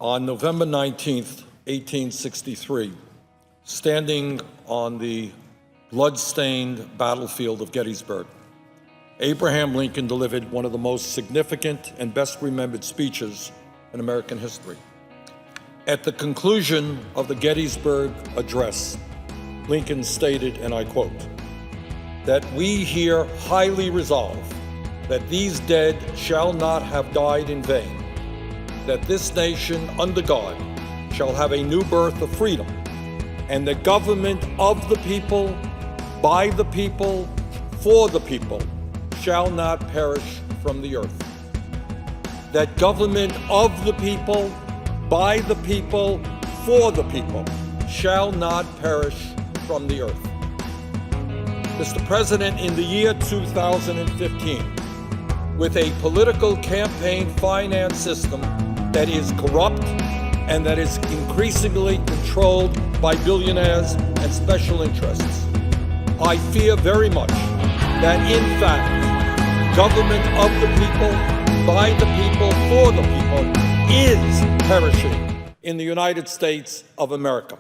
On November 19th, 1863, standing on the blood-stained battlefield of Gettysburg, Abraham Lincoln delivered one of the most significant and best-remembered speeches in American history. At the conclusion of the Gettysburg Address, Lincoln stated, and I quote, "that we here highly resolve that these dead shall not have died in vain, that this nation under God shall have a new birth of freedom, and the government of the people, by the people, for the people, shall not perish from the earth. That government of the people, by the people, for the people, shall not perish from the earth." Mr. President, in the year 2015, with a political campaign finance system that is corrupt and that is increasingly controlled by billionaires and special interests, I fear very much that, in fact, government of the people, by the people, for the people, is perishing in the United States of America.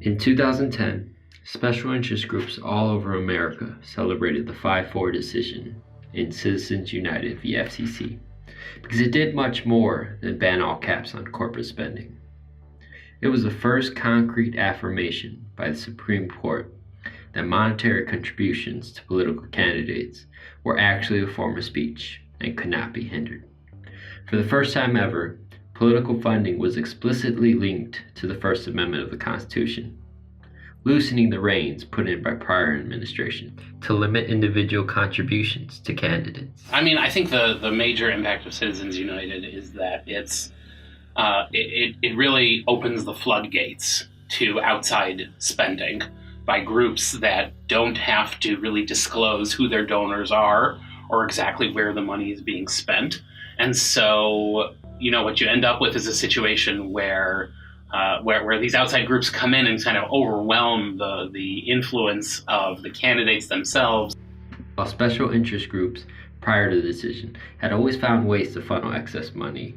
In 2010, special interest groups all over America celebrated the 5-4 decision in Citizens United v. FCC because it did much more than ban all caps on corporate spending. It was the first concrete affirmation by the Supreme Court that monetary contributions to political candidates were actually a form of speech and could not be hindered. For the first time ever, political funding was explicitly linked to the First Amendment of the Constitution, loosening the reins put in by prior administration to limit individual contributions to candidates. I mean, I think the major impact of Citizens United is that it really opens the floodgates to outside spending by groups that don't have to really disclose who their donors are or exactly where the money is being spent. And so, what you end up with is a situation where these outside groups come in and kind of overwhelm the influence of the candidates themselves. While special interest groups prior to the decision had always found ways to funnel excess money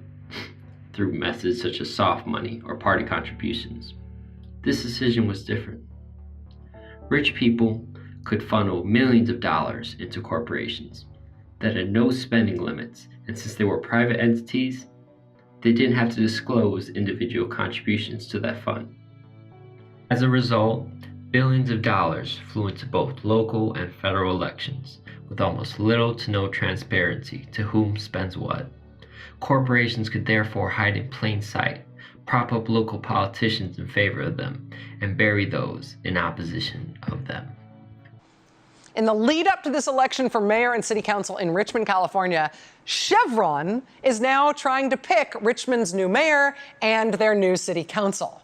through methods such as soft money or party contributions, this decision was different. Rich people could funnel millions of dollars into corporations that had no spending limits, and since they were private entities, they didn't have to disclose individual contributions to that fund. As a result, billions of dollars flew into both local and federal elections, with almost little to no transparency to whom spends what. Corporations could therefore hide in plain sight, prop up local politicians in favor of them, and bury those in opposition of them. In the lead up to this election for mayor and city council in Richmond, California, Chevron is now trying to pick Richmond's new mayor and their new city council.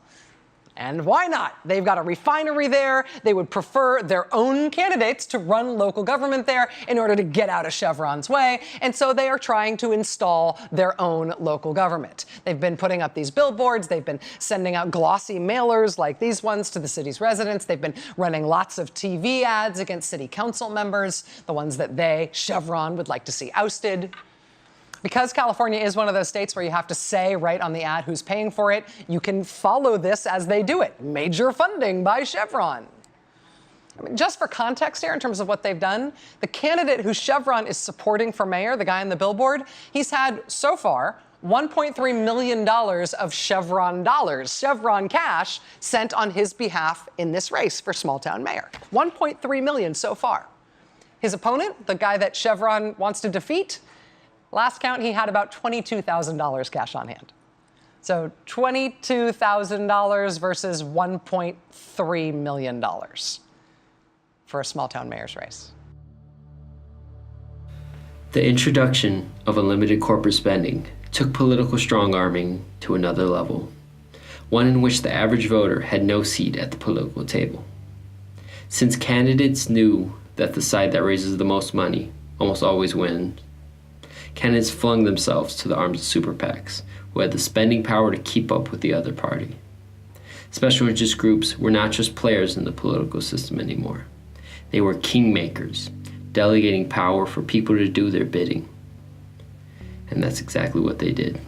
And why not? They've got a refinery there. They would prefer their own candidates to run local government there in order to get out of Chevron's way. And so they are trying to install their own local government. They've been putting up these billboards. They've been sending out glossy mailers like these ones to the city's residents. They've been running lots of TV ads against city council members, the ones that Chevron, would like to see ousted. Because California is one of those states where you have to say right on the ad who's paying for it, you can follow this as they do it. Major funding by Chevron. I mean, just for context here, in terms of what they've done, the candidate who Chevron is supporting for mayor, the guy on the billboard, he's had so far $1.3 million of Chevron dollars, Chevron cash, sent on his behalf in this race for small town mayor. $1.3 million so far. His opponent, the guy that Chevron wants to defeat, last count, he had about $22,000 cash on hand. So $22,000 versus $1.3 million for a small town mayor's race. The introduction of unlimited corporate spending took political strong-arming to another level, one in which the average voter had no seat at the political table. Since candidates knew that the side that raises the most money almost always wins, candidates flung themselves to the arms of super PACs, who had the spending power to keep up with the other party. Special interest groups were not just players in the political system anymore. They were kingmakers, delegating power for people to do their bidding. And that's exactly what they did.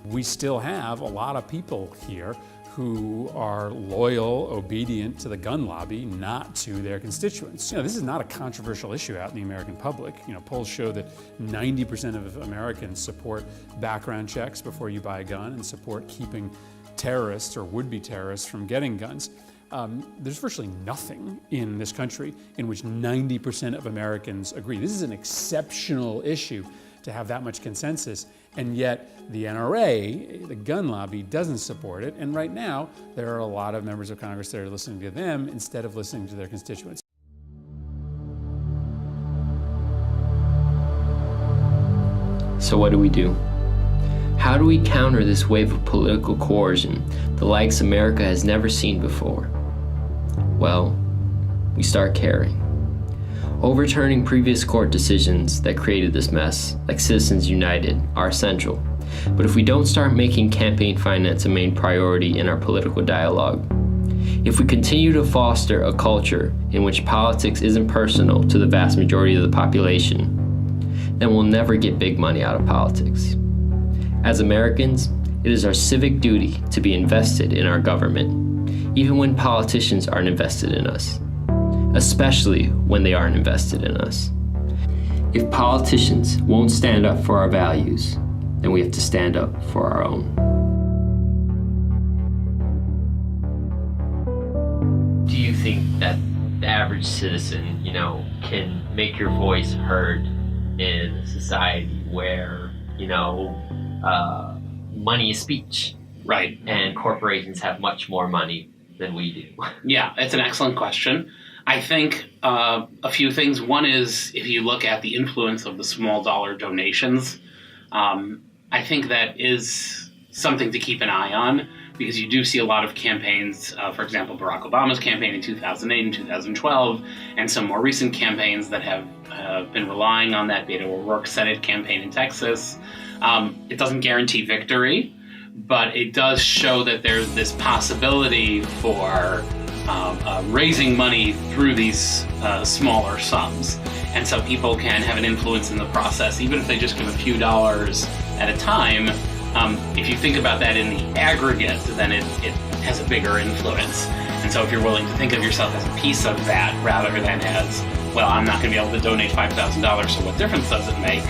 We still have a lot of people here who are loyal, obedient to the gun lobby, not to their constituents. This is not a controversial issue out in the American public. Polls show that 90% of Americans support background checks before you buy a gun and support keeping terrorists or would-be terrorists from getting guns. There's virtually nothing in this country in which 90% of Americans agree. This is an exceptional issue to have that much consensus, and yet the NRA, the gun lobby, doesn't support it, and right now there are a lot of members of Congress that are listening to them instead of listening to their constituents. So what do? How do we counter this wave of political coercion, the likes America has never seen before? Well, we start caring. Overturning previous court decisions that created this mess, like Citizens United, are essential. But if we don't start making campaign finance a main priority in our political dialogue, if we continue to foster a culture in which politics isn't personal to the vast majority of the population, then we'll never get big money out of politics. As Americans, it is our civic duty to be invested in our government, even when politicians aren't invested in us. Especially when they aren't invested in us. If politicians won't stand up for our values, then we have to stand up for our own. Do you think that the average citizen, can make your voice heard in a society where, money is speech? Right. And corporations have much more money than we do? Yeah, it's an excellent question. I think a few things. One is, if you look at the influence of the small dollar donations, I think that is something to keep an eye on, because you do see a lot of campaigns, for example, Barack Obama's campaign in 2008 and 2012, and some more recent campaigns that have been relying on that. Beto O'Rourke's Senate campaign in Texas. It doesn't guarantee victory, but it does show that there's this possibility for raising money through these smaller sums. And so people can have an influence in the process, even if they just give a few dollars at a time. If you think about that in the aggregate, then it has a bigger influence. And so if you're willing to think of yourself as a piece of that rather than as, well, I'm not going to be able to donate $5,000, so what difference does it make?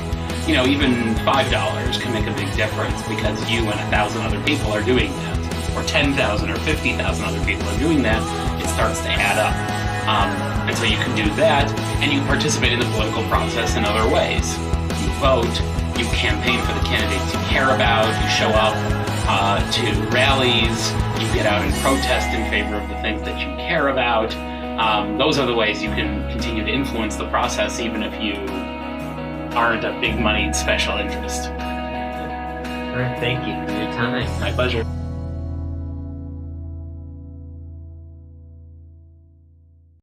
Even $5 can make a big difference, because you and 1,000 other people are doing that, or 10,000 or 50,000 other people are doing that. It starts to add up. And so you can do that, and you participate in the political process in other ways. You vote, you campaign for the candidates you care about, you show up to rallies, you get out and protest in favor of the things that you care about. Those are the ways you can continue to influence the process, even if you aren't a big moneyed special interest. All right, thank you for your time. My pleasure.